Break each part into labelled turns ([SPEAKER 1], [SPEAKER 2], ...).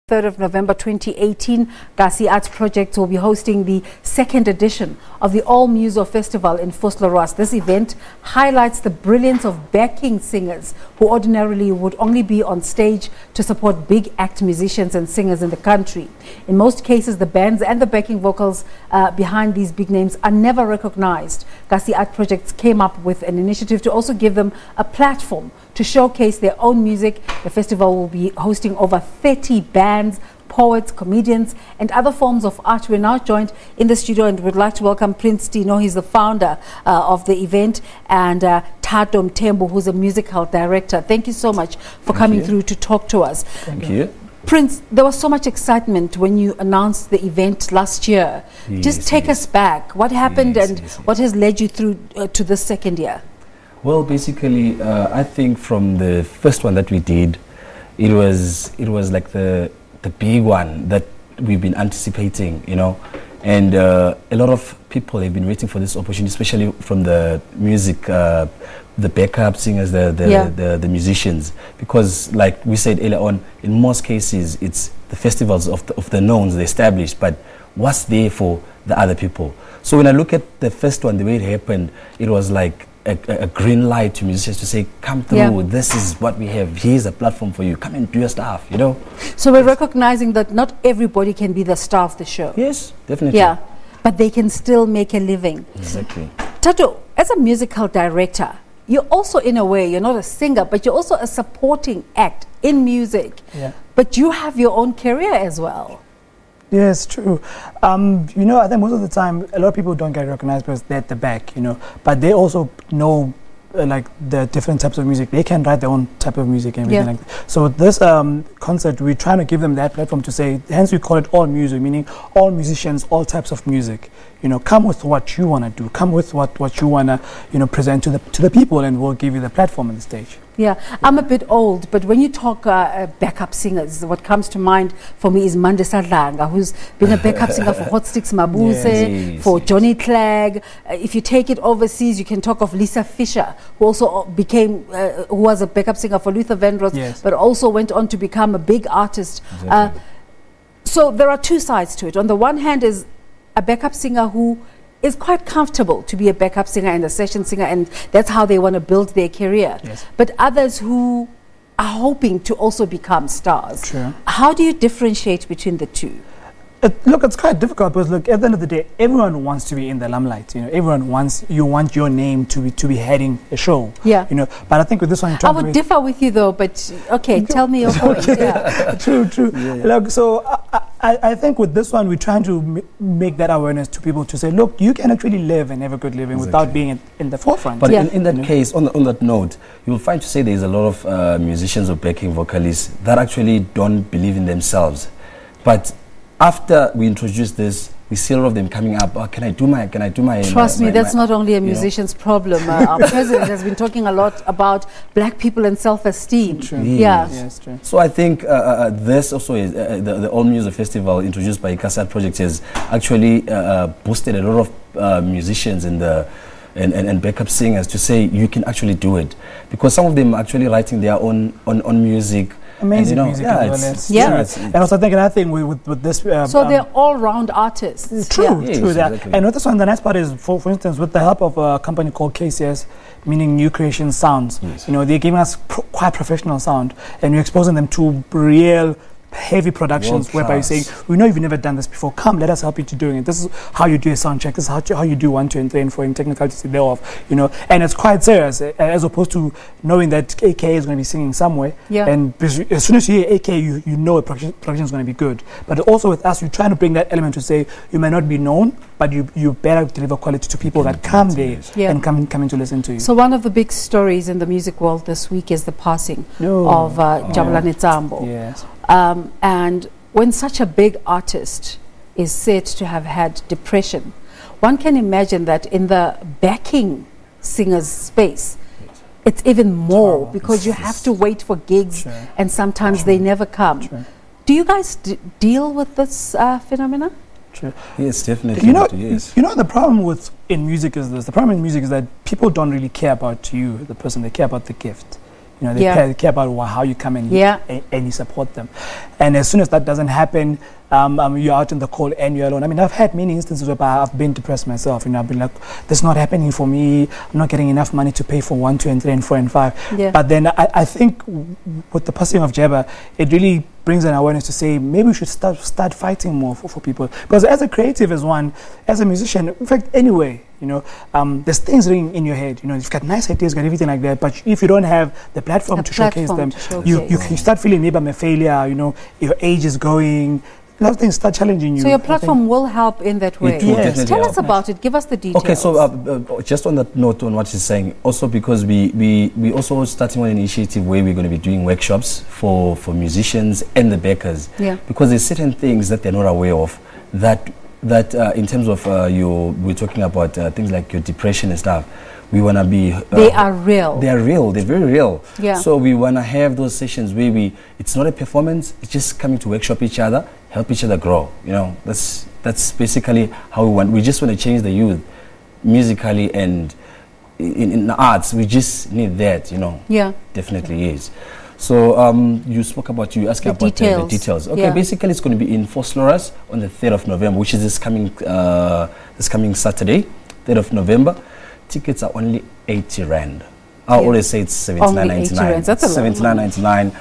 [SPEAKER 1] 3rd of November 2018, Gasi Arts Projects will be hosting the second edition of the All Muso Festival in Vosloorus. This event highlights the brilliance of backing singers who ordinarily would only be on stage to support big act musicians and singers in the country. In most cases, the bands and the backing vocals behind these big names are never recognized. Gasi Arts Projects came up with an initiative to also give them a platform to showcase their own music. The festival will be hosting over 30 bands, poets, comedians, and other forms of art. We're now joined in the studio and would like to welcome Prince Tino. He's the founder of the event, and Thato Mthembu, who's a musical director. Thank you so much for coming through to talk to us.
[SPEAKER 2] Thank you.
[SPEAKER 1] Prince, there was so much excitement when you announced the event last year. Just take us back. What happened and what has led you through to this second year?
[SPEAKER 2] Well, basically, I think from the first one that we did, it was like the big one that we've been anticipating, you know, and a lot of people have been waiting for this opportunity, especially from the music, the backup singers, the musicians, because like we said earlier on, in most cases it's the festivals of the knowns, the established, but what's there for the other people? So when I look at the first one, the way it happened, it was like a green light to musicians to say, come through, this is what we have, here's a platform for you, come and do your stuff, you know.
[SPEAKER 1] So we're recognizing that not everybody can be the star of the show.
[SPEAKER 2] Yes, definitely.
[SPEAKER 1] Yeah, but they can still make a living.
[SPEAKER 2] Exactly.
[SPEAKER 1] Thato, as a musical director, you're also, in a way, you're not a singer, but you're also a supporting act in music.
[SPEAKER 3] Yeah.
[SPEAKER 1] But you have your own career as well.
[SPEAKER 3] Yes, true. You know, I think most of the time, a lot of people don't get recognized because they're at the back, you know, but they also know like the different types of music. They can write their own type of music and everything like that. So with this concert, we're trying to give them that platform to say, hence we call it all music, meaning all musicians, all types of music. You know, come with what you want to do, come with what you want to, you know, present to the people, and we'll give you the platform on the stage.
[SPEAKER 1] Yeah, I'm a bit old, but when you talk backup singers, what comes to mind for me is Mandisa Dlanga, who's been a backup singer for Hot Sticks Mabuse, for Johnny Clegg. If you take it overseas, you can talk of Lisa Fisher, who also became, who was a backup singer for Luther Vandross, but also went on to become a big artist.
[SPEAKER 2] Exactly.
[SPEAKER 1] So there are two sides to it. On the one hand is a backup singer who is quite comfortable to be a backup singer and a session singer, and that's how they want to build their career. But others who are hoping to also become stars.
[SPEAKER 3] True.
[SPEAKER 1] How do you differentiate between the two?
[SPEAKER 3] Look, it's quite difficult because look, at the end of the day, everyone wants to be in the limelight. You know, everyone wants your name to be heading a show. Yeah. You know, but I think with this one,
[SPEAKER 1] I would differ with you though. But okay, tell me your point.
[SPEAKER 3] True. Look, so I think with this one, we're trying to make that awareness to people to say, look, you can actually live and have a good living without being in the forefront.
[SPEAKER 2] But in that case, on that note, you'll find to say there's a lot of musicians or backing vocalists that actually don't believe in themselves, but after we introduce this, we see a lot of them coming up. Oh, can I do my?
[SPEAKER 1] Trust me, that's not only a musician's problem. Our president has been talking a lot about black people and self-esteem.
[SPEAKER 3] Yes, true.
[SPEAKER 2] So I think this also is the All Muso Festival introduced by Gasi Arts Projects has actually boosted a lot of musicians and backup singers to say you can actually do it, because some of them are actually writing their own music.
[SPEAKER 3] Amazing music. And also I think another thing with this...
[SPEAKER 1] so they're all-round artists.
[SPEAKER 3] True.
[SPEAKER 2] Exactly.
[SPEAKER 3] And with this one, the nice part is, for instance, with the help of a company called KCS, meaning New Creation Sounds, you know, they're giving us quite professional sound, and we're exposing them to real heavy productions whereby you're saying, we know you've never done this before, come, let us help you to doing it. This is how you do a sound check, this is how you do 1, 2, and 3 and 4 in technicalities thereof, you know, and it's quite serious, as opposed to knowing that AK is going to be singing somewhere, and as soon as you hear AK, you know the production is going to be good. But also with us, you're trying to bring that element to say, you may not be known, but you better deliver quality to people that come there and come in to listen to you.
[SPEAKER 1] So one of the big stories in the music world this week is the passing of Jabulani Tsambo.
[SPEAKER 3] Yes.
[SPEAKER 1] And when such a big artist is said to have had depression, one can imagine that in the backing singers space, it's even more because you have to wait for gigs and sometimes they never come. Do you guys deal with this phenomena?
[SPEAKER 2] Yes, definitely.
[SPEAKER 3] You know, the problem in music is this. The problem in music is that people don't really care about you, the person. They care about the gift. You know, they care about how you come and you support them. And as soon as that doesn't happen, you're out in the cold and you're alone. I mean, I've had many instances where I've been depressed myself. You know, I've been like, this is not happening for me. I'm not getting enough money to pay for 1, 2, and 3, and 4, and 5.
[SPEAKER 1] Yeah.
[SPEAKER 3] But then I think with the passing of Jeba, it really brings an awareness to say maybe we should start fighting more for people. Because as a creative, as a musician, in fact, anyway, you know, there's things ringing in your head. You know, you've got nice ideas, got everything like that. But if you don't have the platform to showcase them, you start feeling maybe I'm a failure. You know, your age is going. A lot of things start challenging you.
[SPEAKER 1] So your platform will help in that way.
[SPEAKER 3] Yes.
[SPEAKER 1] Tell us about it. Give us the details.
[SPEAKER 2] Okay, so just on that note, on what she's saying, also because we also starting on an initiative where we're going to be doing workshops for musicians and the backers.
[SPEAKER 1] Yeah.
[SPEAKER 2] Because there's certain things that they're not aware of that in terms of we're talking about things like your depression and stuff. We want to be...
[SPEAKER 1] they are real.
[SPEAKER 2] They are real. They're very real.
[SPEAKER 1] Yeah.
[SPEAKER 2] So we want to have those sessions where it's not a performance, it's just coming to workshop each other, help each other grow. You know, that's basically how we want. We just want to change the youth musically and in the arts. We just need that, you know.
[SPEAKER 1] Yeah.
[SPEAKER 2] Definitely is. So you spoke about, you asking about the details. Okay, basically it's going to be in Vosloorus on the 3rd of November, which is this coming Saturday, 3rd of November. Tickets are only 80 Rand. I always say it's 79.99.
[SPEAKER 1] That's a lot.
[SPEAKER 2] 79.99.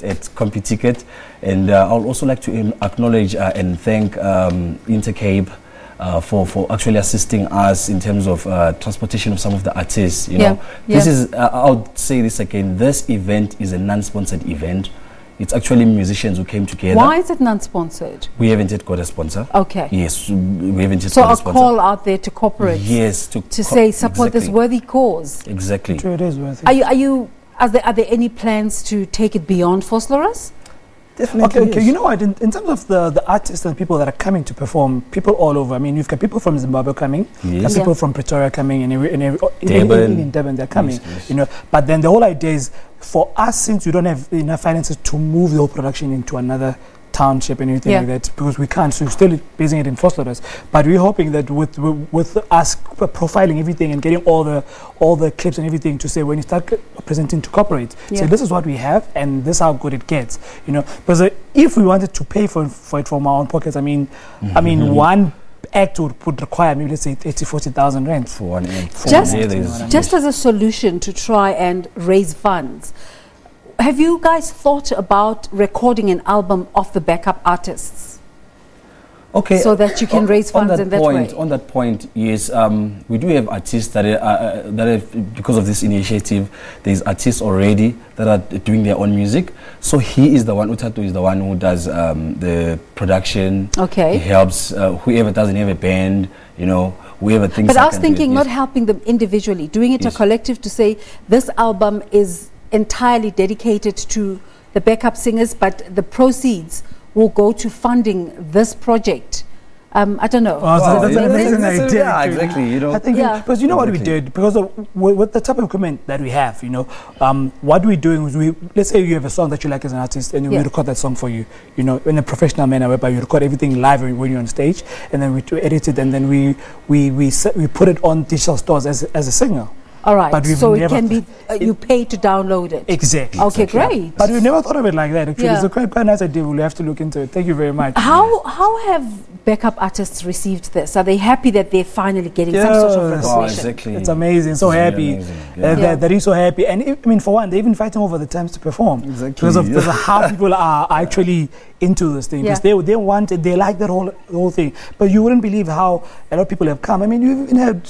[SPEAKER 2] It's Compi Ticket. And I'll also like to acknowledge and thank Intercape for actually assisting us in terms of transportation of some of the artists. You know, this is I'll say this again. This event is a non-sponsored event. It's actually musicians who came together.
[SPEAKER 1] Why is it non-sponsored?
[SPEAKER 2] We haven't yet got a sponsor.
[SPEAKER 1] Okay.
[SPEAKER 2] Yes, we haven't yet
[SPEAKER 1] got
[SPEAKER 2] a sponsor. So
[SPEAKER 1] a call out there to corporates.
[SPEAKER 2] Yes,
[SPEAKER 1] to say support this worthy cause.
[SPEAKER 2] Exactly.
[SPEAKER 3] True, it is worthy.
[SPEAKER 1] Are there any plans to take it beyond Vosloorus?
[SPEAKER 2] Definitely.
[SPEAKER 3] Okay. You know what? In terms of the artists and people that are coming to perform, people all over. I mean, you've got people from Zimbabwe coming,
[SPEAKER 2] yes.
[SPEAKER 3] People from Pretoria coming, and even in Durban they're coming.
[SPEAKER 2] Yes.
[SPEAKER 3] You know, but then the whole idea is for us, since we don't have enough finances to move the whole production into another township and anything like that, because we can't, so we're still basing it in Vosloorus. But we're hoping that with us profiling everything and getting all the clips and everything to say when you start presenting to corporates, say this is what we have and this is how good it gets. You know, because if we wanted to pay for it from our own pockets, I mean, one act would require maybe let's say 40,000 Rand
[SPEAKER 2] for one act.
[SPEAKER 1] Just as a solution to try and raise funds. Have you guys thought about recording an album of the backup artists?
[SPEAKER 2] Okay.
[SPEAKER 1] So that you can raise funds in that way?
[SPEAKER 2] On that point, yes. We do have artists that are, because of this initiative, there's artists already that are doing their own music. So he is the one, Thato is the one who does the production.
[SPEAKER 1] Okay.
[SPEAKER 2] He helps whoever doesn't have a band, you know, whoever thinks.
[SPEAKER 1] But I was thinking not helping them individually, doing it a collective to say this album is entirely dedicated to the backup singers, but the proceeds will go to funding this project. I don't know.
[SPEAKER 3] That's an amazing idea.
[SPEAKER 2] Yeah, exactly. You know,
[SPEAKER 3] I think because you know what we did, because with the type of equipment that we have, you know, what we're doing is let's say you have a song that you like as an artist, and we record that song for you, you know, in a professional manner, whereby you record everything live when you're on stage, and then we edit it, and then we put it on digital stores as a single.
[SPEAKER 1] All right, so it can be, you pay to download it.
[SPEAKER 3] Exactly.
[SPEAKER 1] Okay, great.
[SPEAKER 3] But we never thought of it like that. Actually, it's a quite nice idea. We'll have to look into it. Thank you very much.
[SPEAKER 1] How have backup artists received this? Are they happy that they're finally getting some sort of recognition?
[SPEAKER 2] Oh, exactly.
[SPEAKER 3] It's amazing. So happy. They're so happy. And I mean, for one, they're even fighting over the times to perform.
[SPEAKER 2] Exactly.
[SPEAKER 3] Because of how people are actually into this thing. Because they want it. They like that whole thing. But you wouldn't believe how a lot of people have come. I mean, you've even had,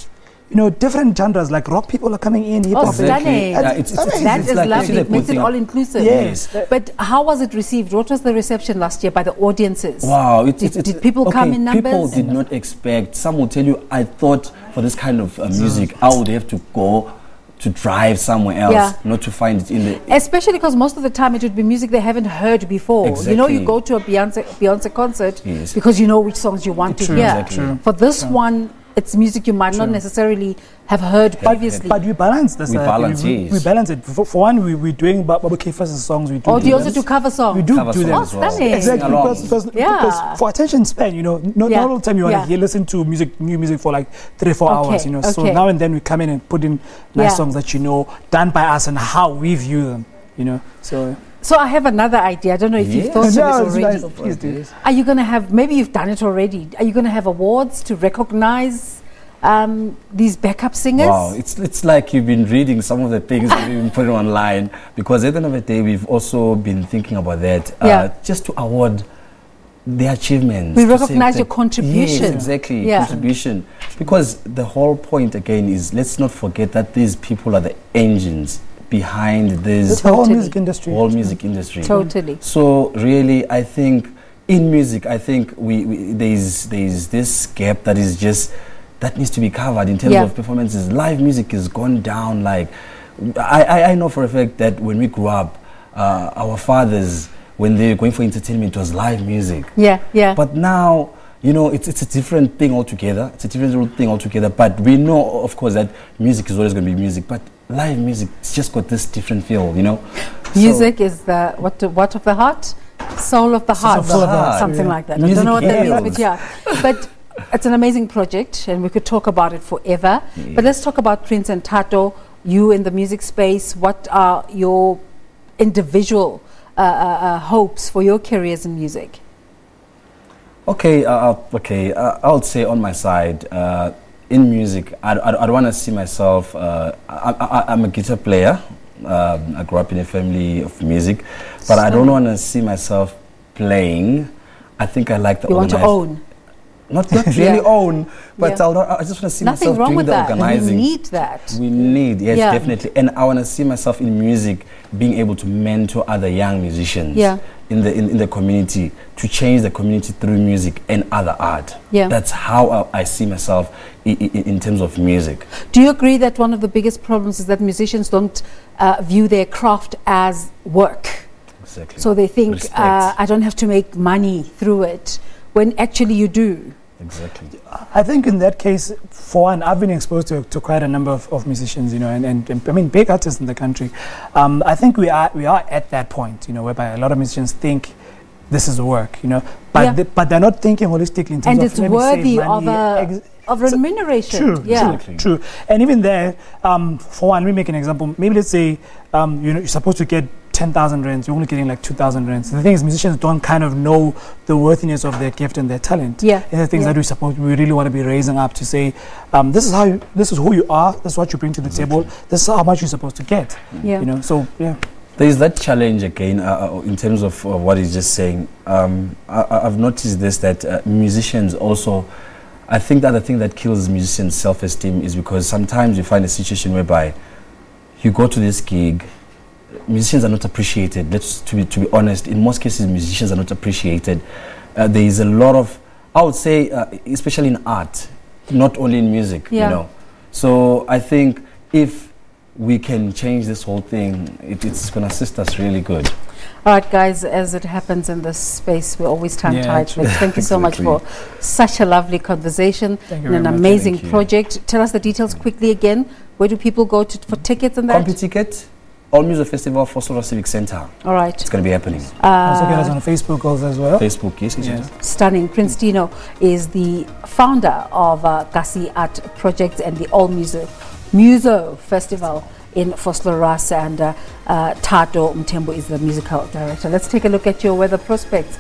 [SPEAKER 3] you know, different genres, like rock people are coming in, hip hop.
[SPEAKER 1] Oh, stunning.
[SPEAKER 3] That is
[SPEAKER 1] like lovely. It makes it all inclusive.
[SPEAKER 3] Yes.
[SPEAKER 1] But how was it received? What was the reception last year by the audiences?
[SPEAKER 2] Wow.
[SPEAKER 1] Did people come in numbers?
[SPEAKER 2] People did not expect. Some will tell you, I thought for this kind of music, I would have to go to drive somewhere else, not to find it in the...
[SPEAKER 1] Especially because most of the time it would be music they haven't heard before.
[SPEAKER 2] Exactly.
[SPEAKER 1] You know, you go to a Beyonce concert because you know which songs you want to hear.
[SPEAKER 2] Exactly.
[SPEAKER 1] For this one, it's music you might not necessarily have heard previously.
[SPEAKER 3] But we balance this.
[SPEAKER 2] We balance,
[SPEAKER 3] we balance it. For one, we're doing Babu Kefa's songs. We do.
[SPEAKER 1] Oh, do you also do cover songs?
[SPEAKER 3] We do
[SPEAKER 2] Cover
[SPEAKER 3] do them.
[SPEAKER 2] songs as well.
[SPEAKER 1] Stunning.
[SPEAKER 3] Exactly, because for attention span, not all the time you want to listen to new music for like 3 or 4 hours, So now and then we come in and put in nice songs that done by us and how we view them,
[SPEAKER 1] So I have another idea. I don't know if you've thought of this already.
[SPEAKER 3] Please do.
[SPEAKER 1] Are you going to have, maybe you've done it already, are you going to have awards to recognize these backup singers?
[SPEAKER 2] Wow, it's like you've been reading some of the things that we've been putting online, because at the end of the day, we've also been thinking about that, just to award their achievements.
[SPEAKER 1] We recognize your contribution.
[SPEAKER 2] Yes, exactly, contribution. Because the whole point, again, is let's not forget that these people are the engines behind this
[SPEAKER 3] whole music industry.
[SPEAKER 1] Totally.
[SPEAKER 2] So really, I think in music, I think there's this gap that is that needs to be covered in terms of performances. Live music has gone down. Like I know for a fact that when we grew up, our fathers, when they were going for entertainment, it was live music.
[SPEAKER 1] Yeah.
[SPEAKER 2] But now, it's a different thing altogether. It's a different thing altogether. But we know, of course, that music is always going to be music. But live music, it's just got this different feel,
[SPEAKER 1] Music is the what of the heart? Soul of the heart. Something like that.
[SPEAKER 2] Music,
[SPEAKER 1] I don't know what that means, but But it's an amazing project, and we could talk about it forever. But let's talk about Prince and Thato, you in the music space. What are your individual hopes for your careers in music?
[SPEAKER 2] Okay, I would say on my side, in music, I'd want to see myself, I'm a guitar player. I grew up in a family of music, but I don't want to see myself playing. I think I like the
[SPEAKER 1] You want to own?
[SPEAKER 2] Not really own, but I just want to see
[SPEAKER 1] Nothing
[SPEAKER 2] myself
[SPEAKER 1] wrong
[SPEAKER 2] doing
[SPEAKER 1] with
[SPEAKER 2] the
[SPEAKER 1] that.
[SPEAKER 2] organizing.
[SPEAKER 1] We need that.
[SPEAKER 2] We need, yes, definitely. And I want to see myself in music being able to mentor other young musicians in the community, to change the community through music and other art. That's how I see myself in terms of music.
[SPEAKER 1] Do you agree that one of the biggest problems is that musicians don't view their craft as work?
[SPEAKER 2] Exactly.
[SPEAKER 1] So they think, I don't have to make money through it, when actually you do.
[SPEAKER 2] Exactly.
[SPEAKER 3] I think in that case, for one, I've been exposed to quite a number of musicians, and I mean, big artists in the country. I think we are at that point, whereby a lot of musicians think this is work, but they're not thinking holistically in terms
[SPEAKER 1] and
[SPEAKER 3] of
[SPEAKER 1] it's worthy of remuneration.
[SPEAKER 3] True. And even there, for one, we make an example. Maybe let's say, you're supposed to get 10,000 rands, you're only getting like 2,000 rands. The thing is, musicians don't kind of know the worthiness of their gift and their talent. And the things that we really want to be raising up to say, this is who you are, this is what you bring to the table, this is how much you're supposed to get.
[SPEAKER 2] There is that challenge again in terms of what he's just saying. I've noticed this, that musicians also, I think the other thing that kills musicians' self-esteem is because sometimes you find a situation whereby you go to this gig, musicians are not appreciated. To be honest, in most cases, musicians are not appreciated. There is a lot of, I would say, especially in art, not only in music, So I think if we can change this whole thing, it's going to assist us really good.
[SPEAKER 1] All right, guys, as it happens in this space, we're always tongue-tied. Thank you so much for such a lovely conversation and an amazing project. Tell us the details quickly again. Where do people go for tickets and that?
[SPEAKER 2] Ticket, All Muso Festival, Vosloorus Civic Center.
[SPEAKER 1] All right.
[SPEAKER 2] It's going to be happening.
[SPEAKER 3] Also get us on Facebook also as well.
[SPEAKER 2] Facebook, yes.
[SPEAKER 1] Stunning. Prince Tino is the founder of Kasi Art Projects and the All Muso Festival in Vosloorus, and Thato Mthembu is the musical director. Let's take a look at your weather prospects.